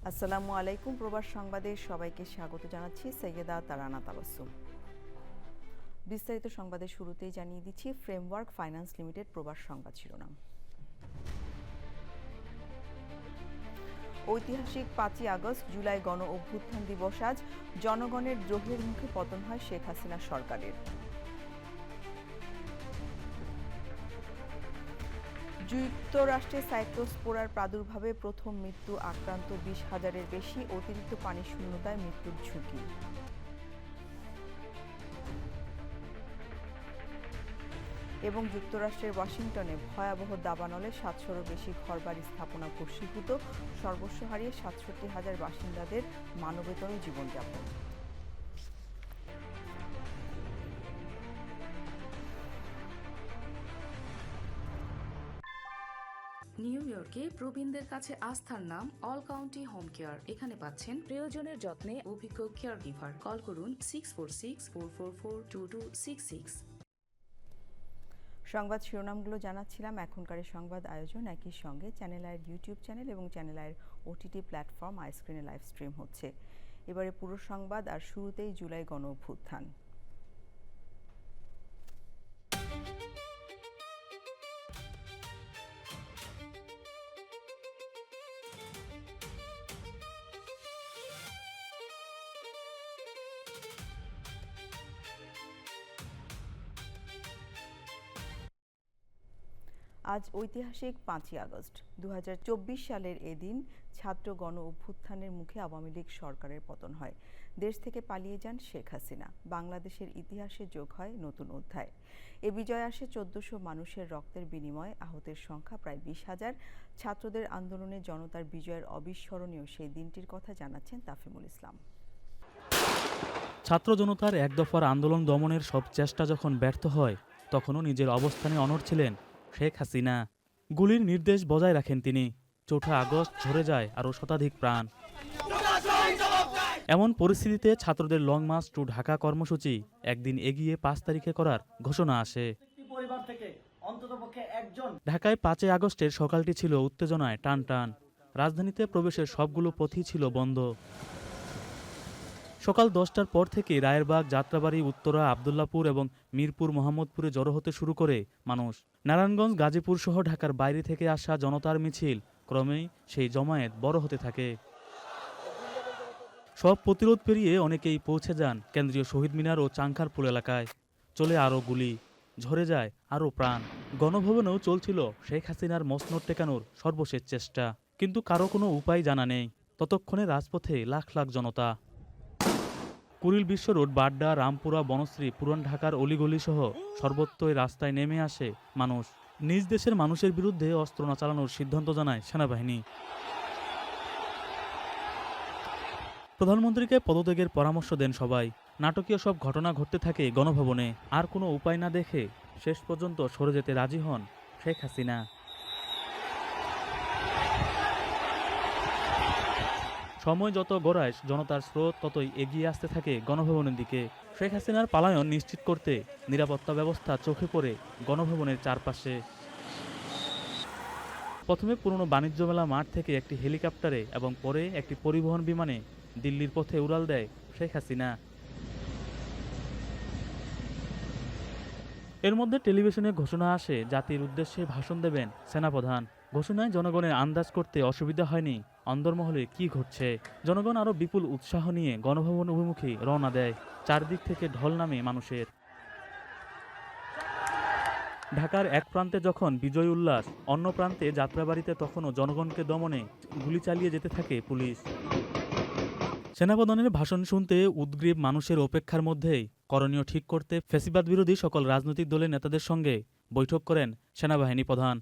আসসালামু আলাইকুম। প্রবাস সংবাদে সবাইকে স্বাগত জানাচ্ছি সৈয়দা তারানা তাবাসসুম। বিস্তারিত সংবাদের শুরুতেই জানিয়ে দিচ্ছি ফ্রেমওয়ার্ক ফাইন্যান্স লিমিটেড প্রবাস সংবাদ শিরোনাম। ঐতিহাসিক ৫ই আগস্ট জুলাই গণ অভ্যুত্থান দিবস আজ। জনগণের দ্রোহের মুখে পতন হয় শেখ হাসিনা সরকারের। যুক্তরাষ্ট্রে সাইক্লোস্পোরার প্রাদুর্ভাবে প্রথম মৃত্যু, আক্রান্ত ২০,০০০-এর বেশি, অতিরিক্ত পানি শূন্যতায় মৃত্যুর ঝুঁকি। এবং যুক্তরাষ্ট্রের ওয়াশিংটনে ভয়াবহ দাবানলে ৭০০-রও বেশি ঘরবাড়ি স্থাপনা ভস্মীভূত, সর্বস্ব হারিয়ে ৬৭,০০০ বাসিন্দাদের মানবেতর জীবনযাপন। নিউ ইয়র্কে প্রবীণদের কাছে আস্থার নাম অল কাউন্টি হোম কেয়ার। এখানে পাচ্ছেন প্রিয়জনের যত্নে অভিজ্ঞ কেয়ার গিভার। কল করুন 646-444-2266। সংবাদ শিরোনামগুলো জানাচ্ছিলাম। এখনকার সংবাদ আয়োজন একই সঙ্গে চ্যানেল আইয়ের ইউটিউব চ্যানেল এবং চ্যানেল আইয়ের ওটিটি প্ল্যাটফর্ম আইস্ক্রিনে লাইভ স্ট্রিম হচ্ছে। এবারে পুরো সংবাদ, আর শুরুতেই জুলাই গণ অভ্যুত্থান। আজ ঐতিহাসিক ৫ই আগস্ট ২০২৪ সালের এদিন ছাত্র গণ অভ্যুত্থানের মুখে আওয়ামী লীগ সরকারের পতন হয়। দেশ থেকে পালিয়ে যান শেখ হাসিনা। বাংলাদেশের ইতিহাসে যোগ হয় নতুন অধ্যায়। এ বিজয় আসে ১৪০০ মানুষের রক্তের বিনিময়ে। আহতের সংখ্যা প্রায় ২০,০০০। ছাত্রদের আন্দোলনে জনতার বিজয়ের অবিস্মরণীয় সেই দিনটির কথা জানাচ্ছেন তাফিমুল ইসলাম। ছাত্র জনতার এক দফার আন্দোলন দমনের সব চেষ্টা যখন ব্যর্থ হয়, তখনও নিজের অবস্থানে অনড় ছিলেন শেখ হাসিনা। গুলির নির্দেশ বজায় রাখেন তিনি। ৪ঠা আগস্ট ঝরে যায় আরও শতাধিক প্রাণ। এমন পরিস্থিতিতে ছাত্রদের লং মার্চ টু ঢাকা কর্মসূচি একদিন এগিয়ে ৫ তারিখে করার ঘোষণা আসে। ঢাকায় ৫ই আগস্টের সকালটি ছিল উত্তেজনায় টান টান। রাজধানীতে প্রবেশের সবগুলো পথই ছিল বন্ধ। সকাল ১০টার পর থেকে রায়েরবাগ, যাত্রাবাড়ি, উত্তরা, আবদুল্লাপুর এবং মিরপুর, মোহাম্মদপুরে জড়ো হতে শুরু করে মানুষ। নারায়ণগঞ্জ, গাজীপুর সহ ঢাকার বাইরে থেকে আসা জনতার মিছিল ক্রমেই সেই জমায়েত বড় হতে থাকে। সব প্রতিরোধ পেরিয়ে অনেকেই পৌঁছে যান কেন্দ্রীয় শহীদ মিনার ও চাংখারপুল এলাকায়। চলে আরও গুলি, ঝরে যায় আরও প্রাণ। গণভবনেও চলছিল শেখ হাসিনার মসনদ টেকানোর সর্বশেষ চেষ্টা, কিন্তু কারো কোনো উপায় জানা নেই। ততক্ষণে রাজপথে লাখ লাখ জনতা। কুড়িল বিশ্ব রোড, বাড্ডা, রামপুরা, বনশ্রী, পুরান ঢাকার অলিগলি সহ সর্বত্রই রাস্তায় নেমে আসে মানুষ। নিজ দেশের মানুষের বিরুদ্ধে অস্ত্র না চালানোর সিদ্ধান্ত জানায় সেনাবাহিনী। প্রধানমন্ত্রীকে পদত্যাগের পরামর্শ দেন সবাই। নাটকীয় সব ঘটনা ঘটতে থাকে গণভবনে। আর কোনো উপায় না দেখে শেষ পর্যন্ত সরে যেতে রাজি হন শেখ হাসিনা। সময় যত গড়ায় জনতার স্রোত ততই এগিয়ে আসতে থাকে গণভবনের দিকে। শেখ হাসিনার পালায়ন নিশ্চিত করতে নিরাপত্তা ব্যবস্থা চোখে পড়ে গণভবনের চারপাশে। প্রথমে পুরনো বাণিজ্য মেলা মাঠ থেকে একটি হেলিকপ্টারে এবং পরে একটি পরিবহন বিমানে দিল্লির পথে উড়াল দেয় শেখ হাসিনা। এর মধ্যে টেলিভিশনে ঘোষণা আসে জাতির উদ্দেশ্যে ভাষণ দেবেন সেনাপ্রধান। ঘোষণায় জনগণের আন্দাজ করতে অসুবিধা হয়নি অন্দরমহলে কি ঘটছে। জনগণ আরও বিপুল উৎসাহ নিয়ে গণভবন অভিমুখী রওনা দেয়। চারদিক থেকে ঢল নামে মানুষের। ঢাকার এক প্রান্তে যখন বিজয় উল্লাস, অন্য প্রান্তে যাত্রাবাড়িতে তখনও জনগণকে দমনে গুলি চালিয়ে যেতে থাকে পুলিশ। সেনাপ্রধানের ভাষণ শুনতে উদ্গ্রীব মানুষের অপেক্ষার মধ্যেই করণীয় ঠিক করতে ফ্যাসিবাদ বিরোধী সকল রাজনৈতিক দলের নেতাদের সঙ্গে বৈঠক করেন সেনাবাহিনী প্রধান।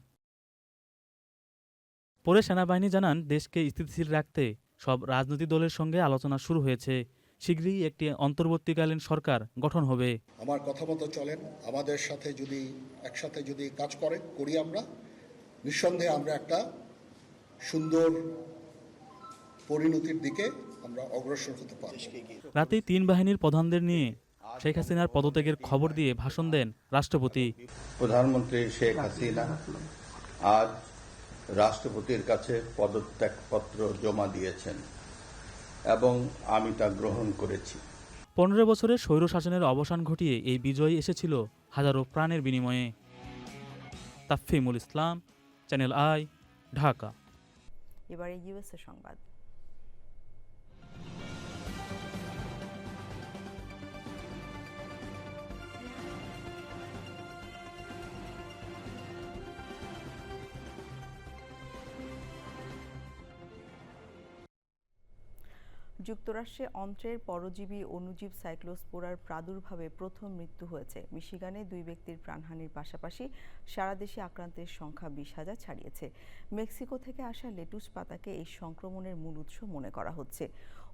পরে সেনাবাহিনী জানান, দেশকে স্থিতিশীল রাখতে সব রাজনৈতিক দলের সঙ্গে আলোচনা শুরু হয়েছে। শীঘ্রই একটি অন্তর্বর্তীকালীন সরকার গঠন হবে। আমার কথা মতো চলেন, আমাদের সাথে যদি একসাথে যদি কাজ করি আমরা, নিঃসন্দেহে আমরা একটা সুন্দর পরিণতির দিকে আমরা অগ্রসর হতে পারব। রাতেই ৩ বাহিনীর প্রধানদের নিয়ে শেখ হাসিনার পদত্যাগের খবর দিয়ে ভাষণ দেন রাষ্ট্রপতি। প্রধানমন্ত্রী শেখ হাসিনা আজ রাষ্ট্রপতির কাছে পদত্যাগপত্র জমা দিয়েছেন। এবং আমি তা গ্রহণ করেছি। 15 বছরের স্বৈরশাসনের অবসান ঘটিয়ে এই বিজয় এসেছিল হাজারো প্রাণের বিনিময়ে। তাফহিমুল ইসলাম, চ্যানেল আই, ঢাকা। এবারে ইউএসএ সংবাদ। যুক্তরাষ্ট্রে অন্ত্রের পরজীবী অণুজীব সাইক্লোস্পোরার প্রাদুর্ভাবে প্রথম মৃত্যু হয়েছে। মিশিগানে 2 ব্যক্তির প্রাণহানির পাশাপাশি সারা দেশে আক্রান্তের সংখ্যা 20,000 ছাড়িয়েছে। মেক্সিকো থেকে আসা লেটুস পাতাকে এই সংক্রমণের মূল উৎস মনে করা হচ্ছে।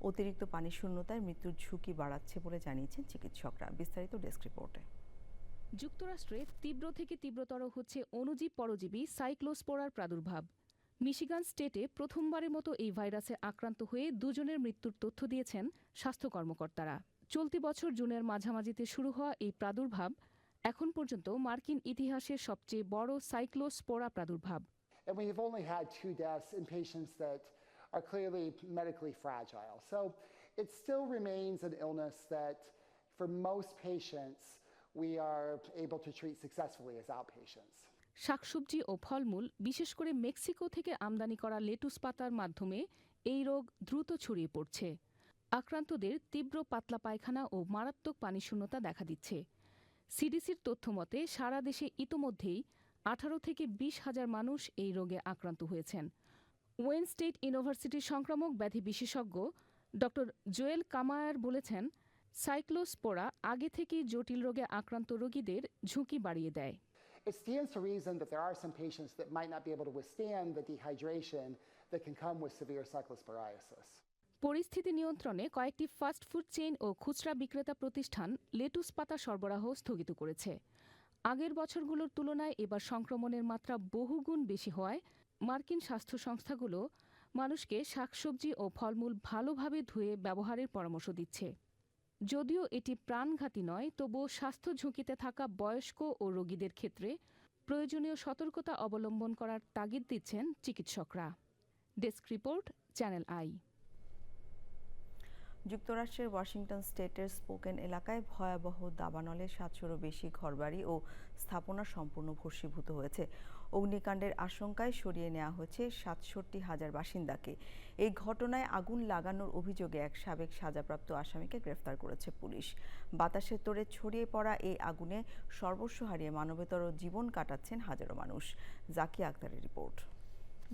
অতিরিক্ত পানি শূন্যতায় মৃত্যুর ঝুঁকি বাড়াচ্ছে বলে জানিয়েছেন চিকিৎসকরা। বিস্তারিত ডেস্ক রিপোর্টে। যুক্তরাষ্ট্রে তীব্র থেকে তীব্রতর হচ্ছে অণুজীব পরজীবী সাইক্লোস্পোরার প্রাদুর্ভাব। মিশিগান স্টেটে প্রথমবারের মতো এই ভাইরাসে আক্রান্ত হয়ে 2 জনের মৃত্যুর তথ্য দিয়েছেন স্বাস্থ্য কর্মকর্তারা। চলতি বছর জুনের মাঝামাঝিতে শুরু হওয়া এই প্রাদুর্ভাব এখন পর্যন্ত মার্কিন ইতিহাসের সবচেয়ে বড় সাইক্লোস্পোরা প্রাদুর্ভাব। And we've only had 2 deaths in patients that are clearly medically fragile. So it still remains an illness that for most patients we are able to treat successfully as outpatients. শাকসবজি ও ফলমূল, বিশেষ করে মেক্সিকো থেকে আমদানি করা lettuce পাতার মাধ্যমে এই রোগ দ্রুত ছড়িয়ে পড়ছে। আক্রান্তদের তীব্র পাতলা পায়খানা ও মারাত্মক পানিশূন্যতা দেখা দিচ্ছে। সিডিসির তথ্য মতে সারা দেশে ইতোমধ্যেই 18 থেকে 20,000 মানুষ এই রোগে আক্রান্ত হয়েছেন। ওয়েন স্টেট ইউনিভার্সিটির সংক্রামক ব্যাধি বিশেষজ্ঞ ডক্টর জোয়েল কামায়ার বলেছেন, সাইক্লোস্পোরা আগে থেকেই জটিল রোগে আক্রান্ত রোগীদের ঝুঁকি বাড়িয়ে দেয়। It stands to reason that there are some patients that might not be able to withstand the dehydration that can come with severe cyclosporiasis. পরিস্থিতি নিয়ন্ত্রণে কয়েকটি ফাস্ট ফুড চেইন ও খুচরা বিক্রেতা প্রতিষ্ঠান লেটুস পাতা সরবরাহ স্থগিত করেছে। আগের বছরগুলোর তুলনায় এবার সংক্রমণের মাত্রা বহুগুণ বেশি হওয়ায় মার্কিন স্বাস্থ্য সংস্থাগুলো মানুষকে শাকসবজি ও ফলমূল ভালোভাবে ধুয়ে ব্যবহারের পরামর্শ দিচ্ছে। যদিও এটি প্রাণঘাতী নয়, তবুও স্বাস্থ্য ঝুঁকিতে থাকা বয়স্ক ও রোগীদের ক্ষেত্রে প্রয়োজনীয় সতর্কতা অবলম্বন করার তাগিদ দিচ্ছেন চিকিৎসকরা। Desk report, channel I. যুক্তরাষ্ট্রের ওয়াশিংটন স্টেটের স্পোকেন এলাকায় ভয়াবহ দাবানলে 700-রও বেশি ঘরবাড়ি ও স্থাপনা সম্পূর্ণ ভস্মীভূত হয়েছে। অগ্নিকাণ্ডের আশঙ্কায় সরিয়ে নেওয়া হয়েছে 67,000 বাসিন্দাকে। এই ঘটনায় আগুন লাগানোর অভিযোগে এক সাবেক সাজাপ্রাপ্ত আসামিকে গ্রেফতার করেছে পুলিশ। বাতাসের তোড়ে ছড়িয়ে পড়া এই আগুনে সর্বস্ব হারিয়ে মানবেতর জীবন কাটাচ্ছেন হাজারো মানুষ। জাকিয়া আক্তারের রিপোর্ট।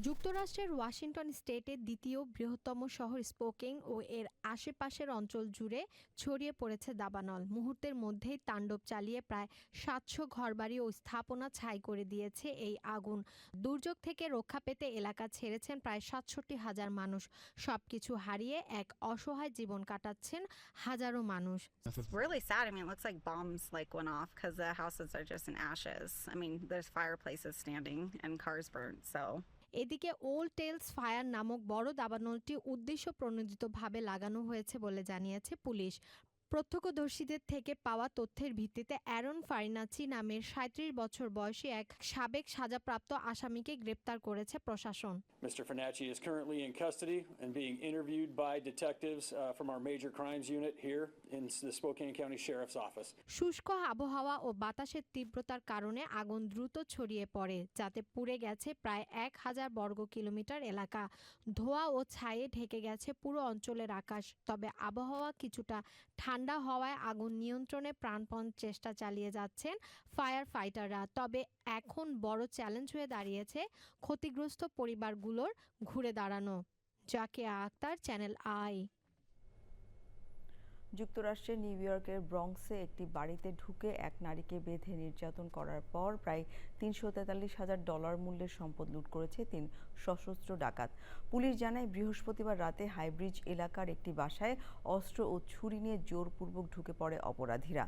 যুক্তরাষ্ট্রের ওয়াশিংটন স্টেটের দ্বিতীয় বৃহত্তম শহর স্পোকেন ও এর আশেপাশের অঞ্চল জুড়ে ছড়িয়ে পড়েছে দাবানল। মুহূর্তের মধ্যেই তাণ্ডব চালিয়ে প্রায় 700 ঘরবাড়ি ও স্থাপনা ছাই করে দিয়েছে এই আগুন। দুর্যোগ থেকে রক্ষা পেতে এলাকা ছেড়েছেন প্রায় 67,000 মানুষ। সবকিছু হারিয়ে এক অসহায় জীবন কাটাচ্ছেন হাজারো মানুষ। It's really sad. I mean, it looks like bombs went off because the houses are just in ashes. I mean, there's fireplaces standing and cars burnt, so. এদিকে ওল্ড টেলস ফায়ার নামক বড় দাবানলটি উদ্দেশ্য প্রণোদিতভাবে লাগানো হয়েছে বলে জানিয়েছে পুলিশ। প্রত্যক্ষদর্শীদের থেকে পাওয়া তথ্যের ভিত্তিতে অ্যারন ফারিনাচি নামের 37 বছর বয়সী এক সাবেক সাজাপ্রাপ্ত আসামিকে গ্রেপ্তার করেছে প্রশাসন। Mr. Finacci is currently in custody and being interviewed by detectives from our major crimes unit here in the Spokane County Sheriff's Office. শুষ্ক আবহাওয়া ও বাতাসের তীব্রতার কারণে আগুন দ্রুত ছড়িয়ে পড়ে, যাতে পুড়ে গেছে প্রায় 1000 বর্গ কিলোমিটার এলাকা। ধোঁয়া ও ছায়ে ঢেকে গেছে পুরো অঞ্চলের আকাশ। তবে আবহাওয়া কিছুটা ঠান্ডা হওয়ায় আগুন নিয়ন্ত্রণে প্রাণপণ চেষ্টা চালিয়ে যাচ্ছেন ফায়ার ফাইটাররা। তবে এখন বড় চ্যালেঞ্জ হয়ে দাঁড়িয়েছে ক্ষতিগ্রস্ত পরিবারগুলোর ঘুরে দাঁড়ানো। Zakia Akter, channel I. যুক্তরাষ্ট্রের নিউ ইয়র্কের ব্রঙ্কসে একটি বাড়িতে ঢুকে এক নারীকে বেঁধে নির্যাতন করার পর প্রায় $343,000 মূল্যের সম্পদ লুট করেছে 3 সশস্ত্র ডাকাত। পুলিশ জানায়, বৃহস্পতিবার রাতে হাইব্রিজ এলাকার একটি বাসায় অস্ত্র ও ছুরি নিয়ে জোরপূর্বক ঢুকে পড়ে অপরাধীরা।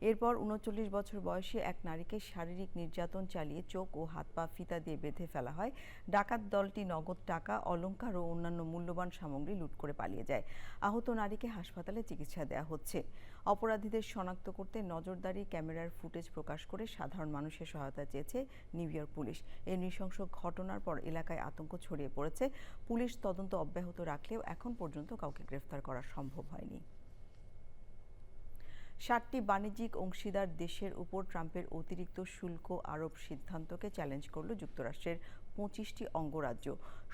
এরপর 39 বছর বয়সী এক নারীকে শারীরিক নির্যাতন চালিয়ে চোখ ও হাত পা ফিতা দিয়ে বেঁধে ফেলা হয়। ডাকাত দলটি নগদ টাকা, অলংকার ও অন্যান্য মূল্যবান সামগ্রী লুট করে পালিয়ে যায়। আহত নারীকে হাসপাতালে চিকিৎসা দেওয়া হচ্ছে। অপরাধীদের শনাক্ত করতে নজরদারি ক্যামেরার ফুটেজ প্রকাশ করে সাধারণ মানুষের সহায়তা চেয়েছে নিউ ইয়র্ক পুলিশ। এই নৃশংস ঘটনার পর এলাকায় আতঙ্ক ছড়িয়ে পড়েছে। পুলিশ তদন্ত অব্যাহত রাখলেও এখন পর্যন্ত কাউকে গ্রেফতার করা সম্ভব হয়নি। 7টি বাণিজ্যিক অংশীদার দেশের উপর ট্রাম্পের অতিরিক্ত শুল্ক আরোপ সিদ্ধান্তকে চ্যালেঞ্জ করল যুক্তরাষ্ট্রের 25টি অঙ্গরাজ্য।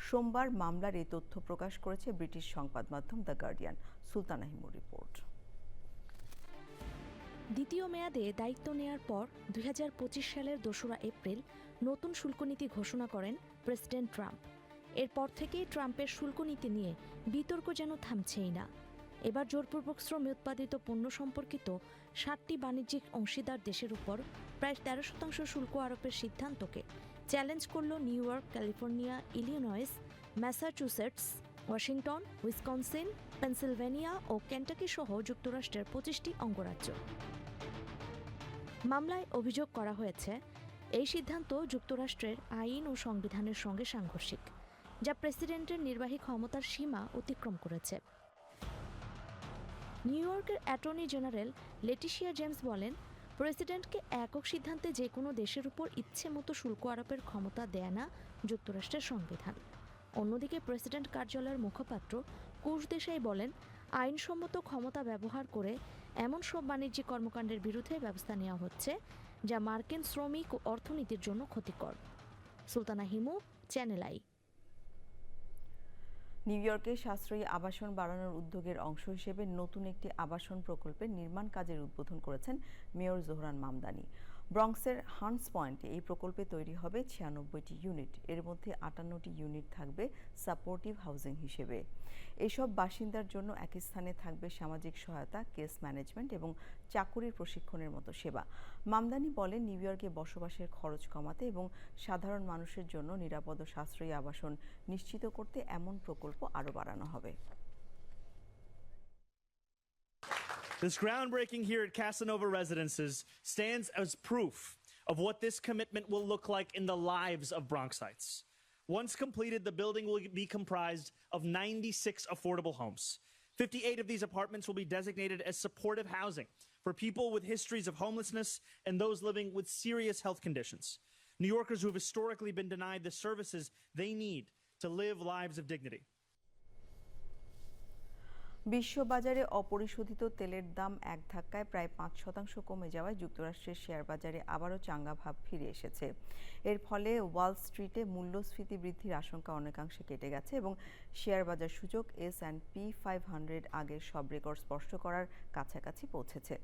সোমবার মামলার এই তথ্য প্রকাশ করেছে ব্রিটিশ সংবাদ মাধ্যম দ্য গার্ডিয়ান। সুলতানা হিমুর রিপোর্ট। দ্বিতীয় মেয়াদে দায়িত্ব নেয়ার পর 2025 সালের 2রা এপ্রিল নতুন শুল্ক নীতি ঘোষণা করেন প্রেসিডেন্ট ট্রাম্প। এরপর থেকেই ট্রাম্পের শুল্ক নীতি নিয়ে বিতর্ক যেন থামছেই না। এবার জোরপূর্বক শ্রমে উৎপাদিত পণ্য সম্পর্কিত 7টি বাণিজ্যিক অংশীদার দেশের উপর প্রায় 13% শুল্ক আরোপের সিদ্ধান্তকে চ্যালেঞ্জ করল New York, California, Illinois, Massachusetts, Washington, Wisconsin, Pennsylvania ও কেন্টাকি সহ যুক্তরাষ্ট্রের 25টি অঙ্গরাজ্য। মামলায় অভিযোগ করা হয়েছে এই সিদ্ধান্ত যুক্তরাষ্ট্রের আইন ও সংবিধানের সঙ্গে সাংঘর্ষিক, যা প্রেসিডেন্টের নির্বাহী ক্ষমতার সীমা অতিক্রম করেছে। নিউ ইয়র্কের অ্যাটর্নি জেনারেল লেটিশিয়া জেমস বলেন, প্রেসিডেন্টকে একক সিদ্ধান্তে যে কোনো দেশের উপর ইচ্ছে মতো শুল্ক আরোপের ক্ষমতা দেয় না যুক্তরাষ্ট্রের সংবিধান। অন্যদিকে প্রেসিডেন্ট কার্যালয়ের মুখপাত্র কুশ দেশাই বলেন, আইনসম্মত ক্ষমতা ব্যবহার করে এমন সব বাণিজ্যিক কর্মকাণ্ডের বিরুদ্ধে ব্যবস্থা নেওয়া হচ্ছে যা মার্কিন শ্রমিক ও অর্থনীতির জন্য ক্ষতিকর। Sultana Himu, channel I. New ইয়র্কে সাশ্রয়ী আবাসন বাড়ানোর উদ্যোগের অংশ হিসেবে নতুন একটি আবাসন প্রকল্পের নির্মাণ কাজের উদ্বোধন করেছেন মেয়র জোহরান মামদানি। ব্রঙ্কসের হান্টস পয়েন্টে এই প্রকল্পে তৈরি হবে 96টি ইউনিট। এর মধ্যে 58টি ইউনিট থাকবে সাপোর্টিভ হাউজিং হিসেবে। এসব বাসিন্দার জন্য একই স্থানে থাকবে সামাজিক সহায়তা, কেস ম্যানেজমেন্ট এবং চাকুরির প্রশিক্ষণের মতো সেবা। মামদানি বলেন, নিউ ইয়র্কে বসবাসের খরচ কমাতে এবং সাধারণ মানুষের জন্য নিরাপদ ও সাশ্রয়ী আবাসন নিশ্চিত করতে এমন প্রকল্প আরও বাড়ানো হবে। This groundbreaking here at Casanova Residences stands as proof of what this commitment will look like in the lives of Bronxites. Once completed, the building will be comprised of 96 affordable homes. 58 of these apartments will be designated as supportive housing for people with histories of homelessness and those living with serious health conditions. New Yorkers who have historically been denied the services they need to live lives of dignity. বিশ্ববাজারে অপরিশোধিত তেলের দাম এক ধাক্কায় প্রায় 5% কমে যাওয়ায় যুক্তরাষ্ট্রের share বাজারে আবারও চাঙ্গা ভাব ফিরে এসেছে। এর ফলে ওয়াল স্ট্রিটে মূল্যস্ফীতি বৃদ্ধির আশঙ্কা অনেকাংশে কেটে গেছে এবং শেয়ার বাজার সূচক S&P 500 আগের সব রেকর্ড স্পষ্ট করার কাছাকাছি পৌঁছেছে।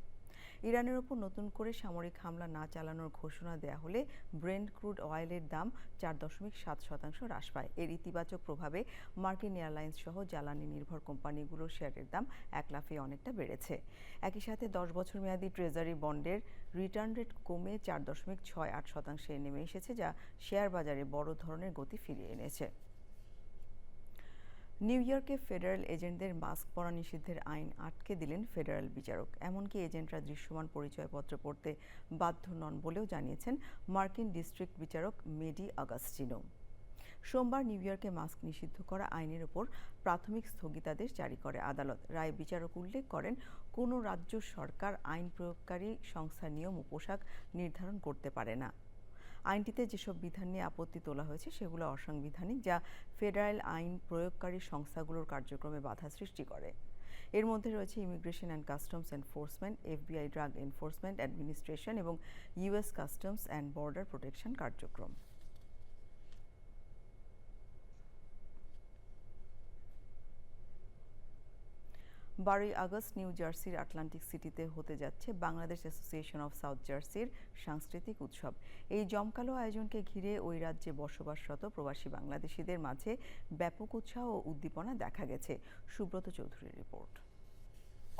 ইরানের ওপর নতুন করে সামরিক হামলা না চালানোর ঘোষণা দেয়া হলে ব্রেন্ট ক্রুড অয়েলের দাম 4.7% হ্রাস পায়। এর ইতিবাচক প্রভাবে মার্কিন এয়ারলাইন্স সহ জ্বালানি নির্ভর কোম্পানিগুলোর শেয়ারের দাম এক লাফে অনেকটা বেড়েছে। একই সাথে 10 বছর মেয়াদী ট্রেজারি বন্ডের রিটার্ন রেট কমে 4.68% নেমে এসেছে, যা শেয়ার বাজারে বড় ধরনের গতি ফিরিয়ে এনেছে। নিউ ইয়র্কে ফেডারেল এজেন্টদের মাস্ক পরা নিষিদ্ধের আইন আটকে দিলেন ফেডারেল বিচারক। এমনকি এজেন্টরা দৃশ্যমান পরিচয়পত্র পড়তে বাধ্য নন বলেও জানিয়েছেন মার্কিন ডিস্ট্রিক্ট বিচারক মেডি অগাস্টিনো। সোমবার নিউ ইয়র্কে মাস্ক নিষিদ্ধ করা আইনের ওপর প্রাথমিক স্থগিতাদেশ জারি করে আদালত। রায় বিচারক উল্লেখ করেন, কোনো রাজ্য সরকার আইন প্রয়োগকারী সংস্থার নিয়ম ও পোশাক নির্ধারণ করতে পারে না। আইনটিতে যেসব বিধান নিয়ে আপত্তি তোলা হয়েছে সেগুলো অসাংবিধানিক, যা ফেডারেল আইন প্রয়োগকারী সংস্থাগুলোর কার্যক্রমে বাধা সৃষ্টি করে। এর মধ্যে রয়েছে immigration and customs enforcement, FBI drug enforcement administration এবং US customs and border protection কার্যক্রম। 12 আগস্ট নিউ জার্সির আটলান্টিক সিটিতে হতে যাচ্ছে বাংলাদেশ অ্যাসোসিয়েশন অফ সাউথ জার্সির সাংস্কৃতিক উৎসব। এই জমকালো আয়োজনকে ঘিরে ওই রাজ্যে বসবাসরত প্রবাসী বাংলাদেশিদের মাঝে ব্যাপক উৎসাহ ও উদ্দীপনা দেখা গেছে। সুব্রত চৌধুরীর রিপোর্ট।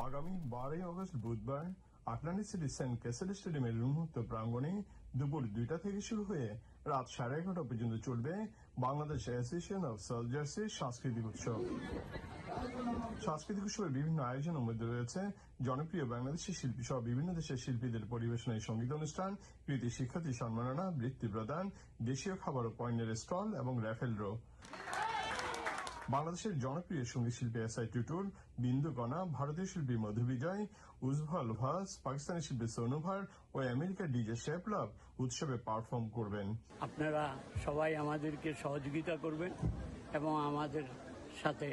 আগামী 12 আগস্ট বুধবার আটলান্টিক সিটি সেন্ট ক্যাসেল স্টেডিয়ামের উন্মুক্ত প্রাঙ্গণে দুপুর 2টা থেকে শুরু হয়ে রাত 11:30 পর্যন্ত চলবে বাংলাদেশ অ্যাসোসিয়েশন অফ সাউথ জার্সির সাংস্কৃতিক উৎসব। সাংস্কৃতিক উৎসবের বিভিন্ন আয়োজনের মধ্যে রয়েছে জনপ্রিয় বাংলাদেশি শিল্পী সহ বিভিন্ন দেশের শিল্পীদের পরিবেশনায় সঙ্গীত অনুষ্ঠান, কৃতি শিক্ষার্থী সম্মাননা, বৃত্তি প্রদান, দেশীয় খাবার ও পণ্যের স্টল এবং র্যাফেল ড্র। বাংলাদেশের জনপ্রিয় সঙ্গীত শিল্পী এসআই টুটুল, বিন্দুকণা, ভারতীয় শিল্পী মধু বিজয়, উজ্জ্বল ভাস, পাকিস্তানি শিল্পী সোনুভার ও আমেরিকার ডিজে শেপ লাভ উৎসবে পারফর্ম করবেন। আপনারা সবাই আমাদেরকে সহযোগিতা করবেন এবং আমাদের সাথে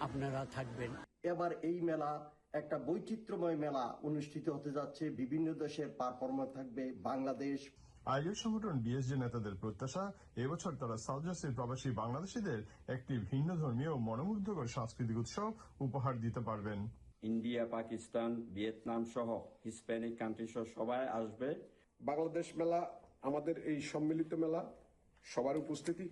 আপনারা থাকবেন। এবার এই মেলা একটা বৈচিত্র্যময় মেলা অনুষ্ঠিত হতে যাচ্ছে। বিভিন্ন দেশের পারফরমার থাকবে বাংলাদেশ। আয়োজক সংগঠন বিএসজি নেতাদের প্রত্যাশা, এবছর তারা সাউথ জার্সির প্রবাসী বাংলাদেশিদের একটি ভিন্ন ধর্মীয় ও মনোমুগ্ধকর সাংস্কৃতিক উৎসব উপহার দিতে পারবেন। ইন্ডিয়া, পাকিস্তান, ভিয়েতনাম সহ হিসপ্যানিক কান্ট্রি সহ সবাই আসবে। বাংলাদেশ মেলা, আমাদের এই সম্মিলিত মেলা, সবার উপস্থিতি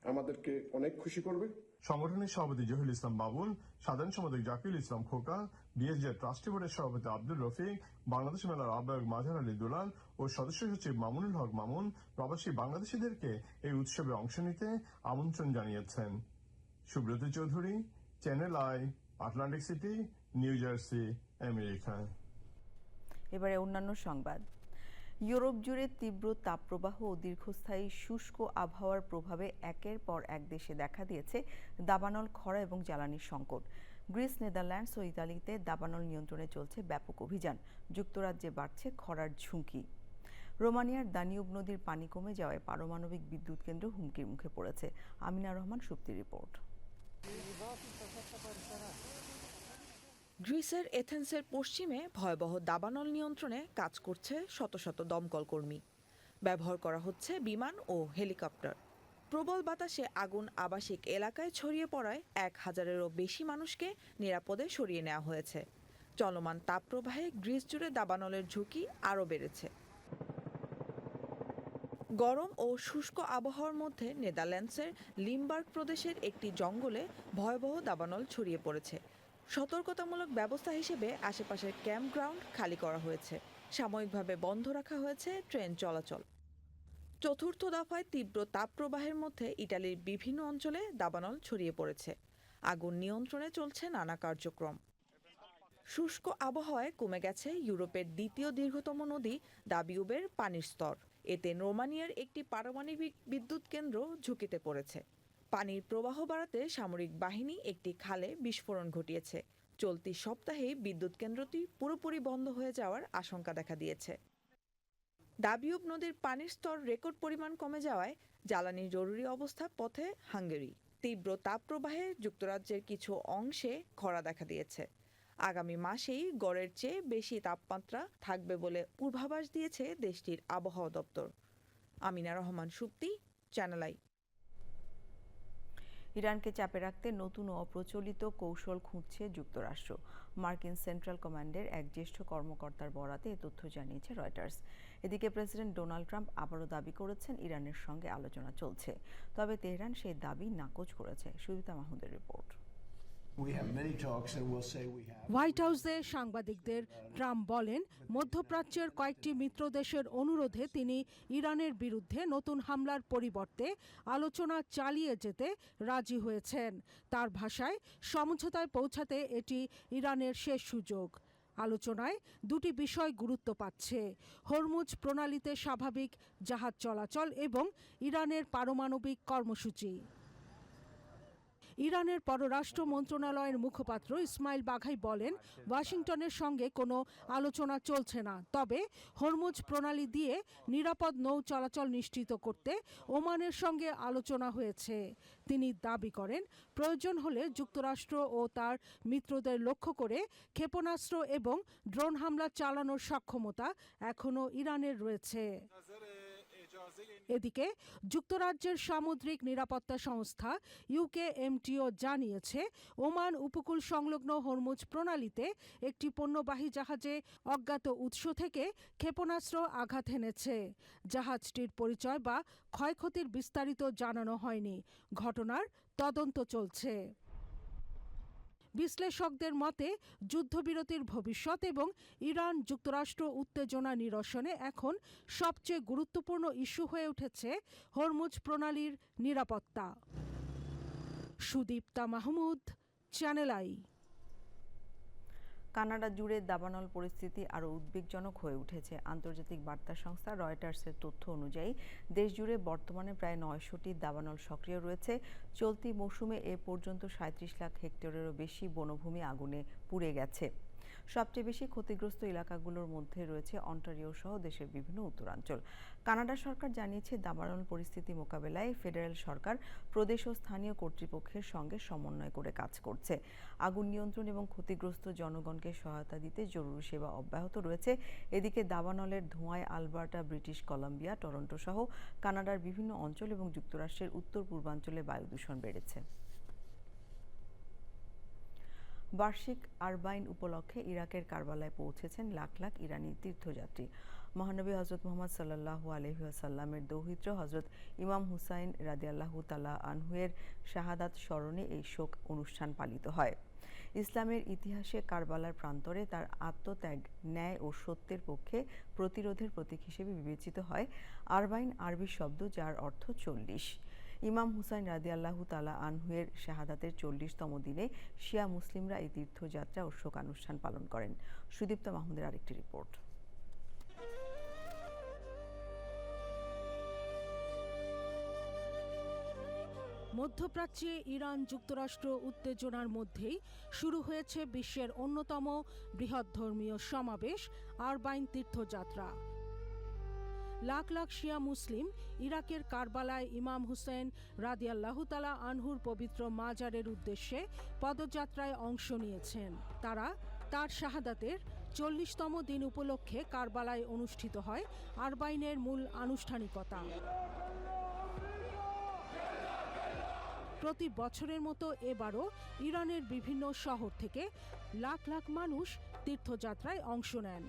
আমাদেরকে অনেক খুশি করবে। সংগঠনের সভাপতি জহিরুল ইসলাম বাবুল, সাধারণ সম্পাদক জাকিরুল ইসলাম খোকা, বিএসজি ট্রাস্টি বোর্ডের সভাপতি আব্দুর রফিক, বাংলাদেশ মেলার আহ্বায়ক মাজহার আলী দুলাল ও সদস্য সচিব মামুনুল হক মামুন প্রবাসী বাংলাদেশিদেরকে এই উৎসবে অংশ নিতে আমন্ত্রণ জানিয়েছেন। Subrata Chowdhury, channel I, Atlantic city, new jersey, America. এবারে অন্যান্য সংবাদ। ইউরোপ জুড়ে তীব্র তাপপ্রবাহ ও দীর্ঘস্থায়ী শুষ্ক আবহাওয়ার প্রভাবে একের পর এক দেশে দেখা দিয়েছে দাবানল, খরা এবং জ্বালানির সংকট। গ্রিস, নেদারল্যান্ডস ও ইতালিতে দাবানল নিয়ন্ত্রণে চলছে ব্যাপক অভিযান। যুক্তরাজ্যে বাড়ছে খরার ঝুঁকি। রোমানিয়ার দানিউব নদীর পানি কমে যাওয়ায় পারমাণবিক বিদ্যুৎ কেন্দ্র হুমকির মুখে পড়েছে। আমিনা রহমান সুপ্তি রিপোর্ট। গ্রিসের এথেন্সের পশ্চিমে ভয়াবহ দাবানল নিয়ন্ত্রণে কাজ করছে শত শত দমকল কর্মী। ব্যবহার করা হচ্ছে বিমান ও হেলিকপ্টার। প্রবল বাতাসে আগুন আবাসিক এলাকায় ছড়িয়ে পড়ায় 1000-এরও বেশি মানুষকে নিরাপদে সরিয়ে নেওয়া হয়েছে। চলমান তাপপ্রবাহে গ্রিস জুড়ে দাবানলের ঝুঁকি আরও বেড়েছে। গরম ও শুষ্ক আবহাওয়ার মধ্যে নেদারল্যান্ডসের লিমবার্গ প্রদেশের একটি জঙ্গলে ভয়াবহ দাবানল ছড়িয়ে পড়েছে। সতর্কতামূলক ব্যবস্থা হিসেবে আশেপাশের ক্যাম্পগ্রাউন্ড খালি করা হয়েছে। সাময়িকভাবে বন্ধ রাখা হয়েছে ট্রেন চলাচল। চতুর্থ দফায় তীব্র তাপপ্রবাহের মধ্যে ইটালির বিভিন্ন অঞ্চলে দাবানল ছড়িয়ে পড়েছে। আগুন নিয়ন্ত্রণে চলছে নানা কার্যক্রম। শুষ্ক আবহাওয়ায় কমে গেছে ইউরোপের দ্বিতীয় দীর্ঘতম নদী দাবিউবের পানির স্তর। এতে রোমানিয়ার একটি পারমাণবিক বিদ্যুৎ কেন্দ্র ঝুঁকিতে পড়েছে। পানির প্রবাহ বাড়াতে সামরিক বাহিনী একটি খালে বিস্ফোরণ ঘটিয়েছে। চলতি সপ্তাহে বিদ্যুৎ কেন্দ্রটি পুরোপুরি বন্ধ হয়ে যাওয়ার আশঙ্কা দেখা দিয়েছে। দাবিউব নদীর পানির স্তর রেকর্ড পরিমাণ কমে যাওয়ায় জ্বালানির জরুরি অবস্থা পথে হাঙ্গেরি। তীব্র তাপপ্রবাহে যুক্তরাজ্যের কিছু অংশে খরা দেখা দিয়েছে। আগামী মাসেই গড়ের চেয়ে বেশি তাপমাত্রা থাকবে বলে পূর্বাভাস দিয়েছে দেশটির আবহাওয়া দপ্তর। Amina Rahman Supti, channel I. ইরানকে চাপে রাখতে নতুন ও অপ্রচলিত কৌশল খুঁজছে যুক্তরাষ্ট্র। মার্কিন সেন্ট্রাল কমান্ডের এক জ্যেষ্ঠ কর্মকর্তার বরাতে এ তথ্য জানিয়েছে রয়টার্স। এদিকে প্রেসিডেন্ট ডোনাল্ড ট্রাম্প আবারও দাবি করেছেন ইরানের সঙ্গে আলোচনা চলছে, তবে তেহরান সেই দাবি নাকচ করেছে। সুবিতা মাহমুদের রিপোর্ট। হোয়াইট হাউসে সাংবাদিকদের ট্রাম্প বলেন, মধ্যপ্রাচ্যের কয়েকটি মিত্র দেশের অনুরোধে তিনি ইরানের বিরুদ্ধে নতুন হামলার পরিবর্তে আলোচনা চালিয়ে যেতে রাজি হয়েছেন। তার ভাষায়, সমঝোতায় পৌঁছাতে এটি ইরানের শেষ সুযোগ। আলোচনায় দুটি বিষয় গুরুত্ব পাচ্ছে: হরমুজ প্রণালীতে স্বাভাবিক জাহাজ চলাচল এবং ইরানের পারমাণবিক কর্মসূচি। ইরানের পররাষ্ট্র মন্ত্রণালয়ের মুখপাত্র ইসমাইল বাঘাই বলেন, ওয়াশিংটনের সঙ্গে কোনো আলোচনা চলছে না, তবে হরমুজ প্রণালী দিয়ে নিরাপদ নৌ চলাচল নিশ্চিত করতে ওমানের সঙ্গে আলোচনা হয়েছে। তিনি দাবি করেন, প্রয়োজন হলে যুক্তরাষ্ট্র ও তার মিত্রদের লক্ষ্য করে ক্ষেপণাস্ত্র এবং ড্রোন হামলা চালানোর সক্ষমতা এখনও ইরানের রয়েছে। এদিকে যুক্তরাজ্যের সামুদ্রিক নিরাপত্তা সংস্থা ইউকেএমটিও জানিয়েছে, ওমান উপকূল সংলগ্ন হরমুজ প্রণালীতে একটি পণ্যবাহী জাহাজে অজ্ঞাত উৎস থেকে ক্ষেপণাস্ত্র আঘাত হেনেছে। জাহাজটির পরিচয় বা ক্ষয়ক্ষতির বিস্তারিত জানানো হয়নি। ঘটনার তদন্ত চলছে। বিশ্লেষকদের মতে, যুদ্ধবিরতির ভবিষ্যৎ এবং ইরান যুক্তরাষ্ট্র উত্তেজনা নিরসনে এখন সবচেয়ে গুরুত্বপূর্ণ ইস্যু হয়ে উঠেছে হরমুজ প্রণালীর নিরাপত্তা। Sudipta Mahmud, channel I. Canada জুড়ে দাবানল পরিস্থিতি আরও উদ্বেগজনক হয়ে উঠেছে। আন্তর্জাতিক বার্তা সংস্থা রয়টার্সের তথ্য অনুযায়ী দেশ জুড়ে বর্তমানে প্রায় ৯০০টি দাবানল সক্রিয় রয়েছে। চলতি মৌসুমে এ পর্যন্ত ৩৭ লাখ হেক্টরেরও বেশি বনভূমি আগুনে পুড়ে গেছে। সবচেয়ে বেশি ক্ষতিগ্রস্ত এলাকাগুলোর মধ্যে রয়েছে অন্টারিও সহ দেশের বিভিন্ন উত্তরাঞ্চল। কানাডা সরকার জানিয়েছে দাবানল পরিস্থিতি মোকাবেলায় ফেডারেল সরকার প্রদেশ ও স্থানীয় কর্তৃপক্ষের সঙ্গে সমন্বয় করে কাজ করছে। আগুন নিয়ন্ত্রণ এবং ক্ষতিগ্রস্ত জনগণকে সহায়তা দিতে জরুরি সেবা অব্যাহত রয়েছে। এদিকে দাবানলের ধোঁয়ায় আলবার্টা, ব্রিটিশ কলাম্বিয়া, টরন্টো সহ কানাডার বিভিন্ন অঞ্চল এবং যুক্তরাষ্ট্রের উত্তর পূর্বাঞ্চলে বায়ু দূষণ বেড়েছে। বার্ষিক আরবাইন উপলক্ষে ইরাকের কারবালায় পৌঁছেছেন লাখ লাখ ইরানি তীর্থযাত্রী। মহানবী হজরত মুহাম্মদ সাল্লাল্লাহু আলাইহি ওয়াসাল্লামের দৌহিত্র হজরত ইমাম হুসাইন রাদিয়াল্লাহু তাআলা আনহুয়ের শাহাদাত স্মরণে এই শোক অনুষ্ঠান পালিত হয়। ইসলামের ইতিহাসে কারবালার প্রান্তরে তার আত্মত্যাগ ন্যায় ও সত্যের পক্ষে প্রতিরোধের প্রতীক হিসেবে বিবেচিত হয়। আরবাইন আরবি শব্দ যার অর্থ ৪০। ইমাম হুসাইন রাদিয়াল্লাহু তাআলা আনহুয়ের শাহাদাতের ৪০তম দিনে শিয়া মুসলিমরা এই তীর্থযাত্রা ও শোকানুষ্ঠান পালন করেন। সুদীপ্তা মাহমুদের আরেকটি রিপোর্ট। মধ্যপ্রাচ্যে ইরান যুক্তরাষ্ট্র উত্তেজনার মধ্যেই শুরু হয়েছে বিশ্বের অন্যতম বৃহৎ ধর্মীয় সমাবেশ আরবাইন তীর্থযাত্রা। লাখ লাখ শিয়া মুসলিম ইরাকের কারবালায় ইমাম হুসেন রাদিয়াল্লাহু তাআলা আনহুর পবিত্র মাজারের উদ্দেশ্যে পদযাত্রায় অংশ নিয়েছেন। তারা তার শাহাদাতের ৪০তম দিন উপলক্ষে কারবালায় অনুষ্ঠিত হয় আরবাইনের মূল আনুষ্ঠানিকতা। প্রতি বছরের মতো এবারও ইরানের বিভিন্ন শহর থেকে লাখ লাখ মানুষ তীর্থযাত্রায় অংশ নেন।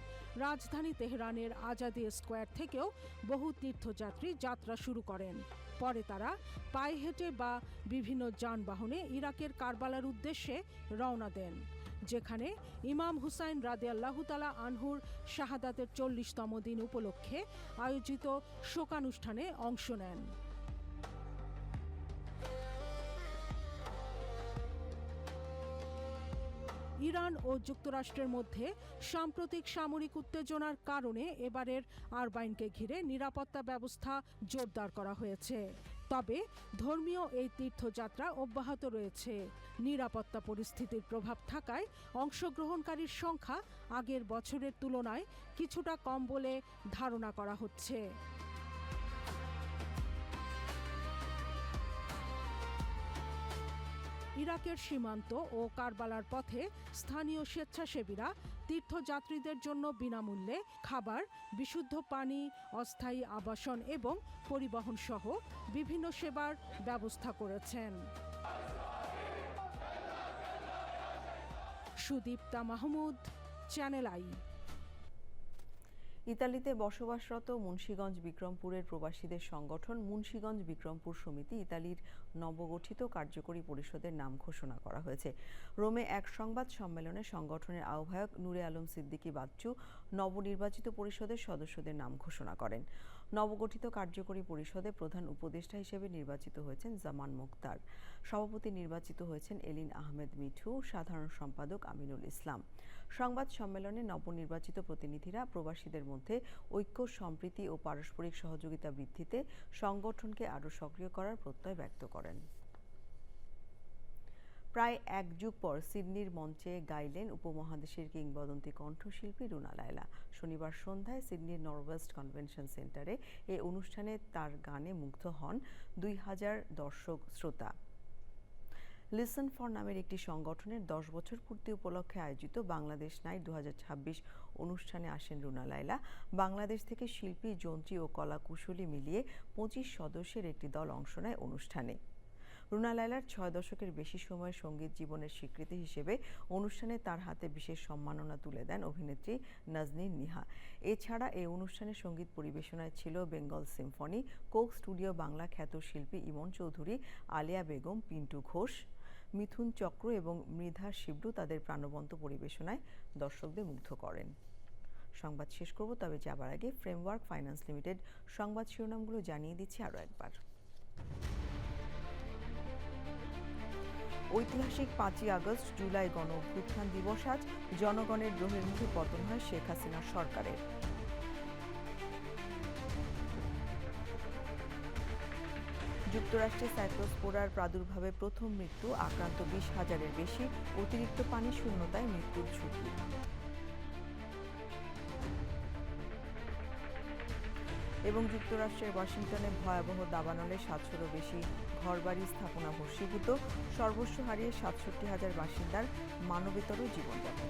রাজধানী তেহরানের আজাদি স্কোয়ার থেকেও বহু তীর্থযাত্রী যাত্রা শুরু করেন। পরে তারা পায়ে হেঁটে বা বিভিন্ন যানবাহনে ইরাকের কারবালার উদ্দেশ্যে রওনা দেন, যেখানে ইমাম হুসাইন রাদিয়াল্লাহু তাআলা আনহুর শাহাদাতের ৪০তম দিন উপলক্ষে আয়োজিত শোকানুষ্ঠানে অংশ নেন। ইরান ও যুক্তরাষ্ট্রের মধ্যে সাম্প্রতিক সামরিক উত্তেজনার কারণে এবারের আরবাইনকে ঘিরে নিরাপত্তা ব্যবস্থা জোরদার করা হয়েছে। তবে ধর্মীয় এই তীর্থযাত্রা অব্যাহত রয়েছে। নিরাপত্তা পরিস্থিতির প্রভাব থাকায় অংশগ্রহণকারীর সংখ্যা আগের বছরের তুলনায় কিছুটা কম বলে ধারণা করা হচ্ছে। ইরাকের সীমান্ত ও কারবালার পথে স্থানীয় স্বেচ্ছাসেবীরা তীর্থযাত্রীদের জন্য বিনামূল্যে খাবার, বিশুদ্ধ পানি, অস্থায়ী আবাসন এবং পরিবহন সহ বিভিন্ন সেবার ব্যবস্থা করেছেন। Sudipta Mahmud, channel I. ইতালিতে বসবাসরত মুন্সিগঞ্জ বিক্রমপুরের প্রবাসীদের সংগঠন মুন্সিগঞ্জ বিক্রমপুর সমিতি ইতালির নবগঠিত কার্যকরী পরিষদের নাম ঘোষণা করা হয়েছে। রোমে এক সংবাদ সম্মেলনে সংগঠনের আহ্বায়ক নূরে আলম সিদ্দিকী বাচ্চু নবনির্বাচিত পরিষদের সদস্যদের নাম ঘোষণা করেন। নবগঠিত কার্যকরী পরিষদে প্রধান উপদেষ্টা হিসেবে নির্বাচিত হয়েছেন জামান মুখতার, সভাপতি নির্বাচিত হয়েছেন এলিন আহমেদ মিঠু, সাধারণ সম্পাদক আমিনুল ইসলাম। সংবাদ সম্মেলনে নবনির্বাচিত প্রতিনিধিরা প্রবাসীদের মধ্যে ঐক্য, সম্প্রীতি ও পারস্পরিক সহযোগিতা বৃদ্ধিতে সংগঠনকে আরও সক্রিয় করার প্রত্যয় ব্যক্ত করেন। প্রায় এক যুগ পর সিডনির মঞ্চে গাইলেন উপমহাদেশের কিংবদন্তি কণ্ঠশিল্পী রুনা লায়লা। শনিবার সন্ধ্যায় সিডনির নরওয়েস্ট কনভেনশন সেন্টারে এই অনুষ্ঠানে তার গানে মুগ্ধ হন ২,০০০ দর্শক শ্রোতা। লিসন ফর নামের একটি সংগঠনের ১০ বছর পূর্তি উপলক্ষে আয়োজিত বাংলাদেশ নাইট ২০২৬ অনুষ্ঠানে আসেন রুনা লায়লা। বাংলাদেশ থেকে শিল্পী, যন্ত্রী ও কলা কুশলী মিলিয়ে ২৫ সদস্যের একটি দল অংশ নেয় অনুষ্ঠানে। রুনা লায়লার ৬ দশকের বেশি সময় সঙ্গীত জীবনের স্বীকৃতি হিসেবে অনুষ্ঠানে তার হাতে বিশেষ সম্মাননা তুলে দেন অভিনেত্রী নাজনীন নিহা। এছাড়া এই অনুষ্ঠানে সঙ্গীত পরিবেশনায় ছিল Bengal Symphony, Coke studio Bangla খ্যাত শিল্পী ইমন চৌধুরী, আলিয়া বেগম, পিন্টু ঘোষ, মিথুন চক্র এবং মৃধা শিবলু তাদের প্রাণবন্ত পরিবেশনায় দর্শকদের মুগ্ধ করেন। সংবাদ শেষ করব, তবে যাবার আগে ফ্রেমওয়ার্ক ফাইন্যান্স লিমিটেড সংবাদ শিরোনামগুলো জানিয়ে দিচ্ছি আরও একবার। ঐতিহাসিক 5ই আগস্ট জুলাই গণ অভ্যুত্থান দিবস আজ জনগণের দ্রোহের মুখে পতন হয় শেখ হাসিনার সরকারের। যুক্তরাষ্ট্রে সাইক্লোস্পোরার প্রাদুর্ভাবে প্রথম মৃত্যু, আক্রান্ত 20,000-এর বেশি, অতিরিক্ত পানি শূন্যতায় মৃত্যুর ঝুঁকি। এবং যুক্তরাষ্ট্রের ওয়াশিংটনে ভয়াবহ দাবানলে 700-রও বেশি ঘরবাড়ি স্থাপনা ভস্মীভূত, সর্বস্ব হারিয়ে 67,000 বাসিন্দার মানবেতর জীবনযাপন।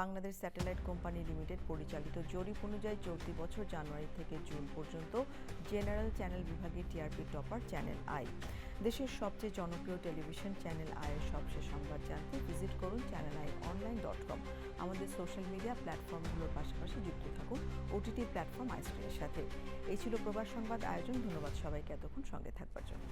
বাংলাদেশ স্যাটেলাইট কোম্পানি লিমিটেড পরিচালিত জরিপ অনুযায়ী চলতি বছর জানুয়ারি থেকে জুন পর্যন্ত জেনারেল চ্যানেল বিভাগে টিআরপি টপার চ্যানেল আই। দেশের সবচেয়ে জনপ্রিয় টেলিভিশন চ্যানেল আইয়ের সবশেষ সংবাদ জানতে ভিজিট করুন channelionline.com। আমাদের সোশ্যাল মিডিয়া প্ল্যাটফর্মগুলোর পাশাপাশি যুক্ত থাকুন ওটিটি প্ল্যাটফর্ম আইস্ক্রিনের সাথে। এই ছিল প্রবাস সংবাদ আয়োজন। ধন্যবাদ সবাইকে এতক্ষণ সঙ্গে থাকবার জন্য।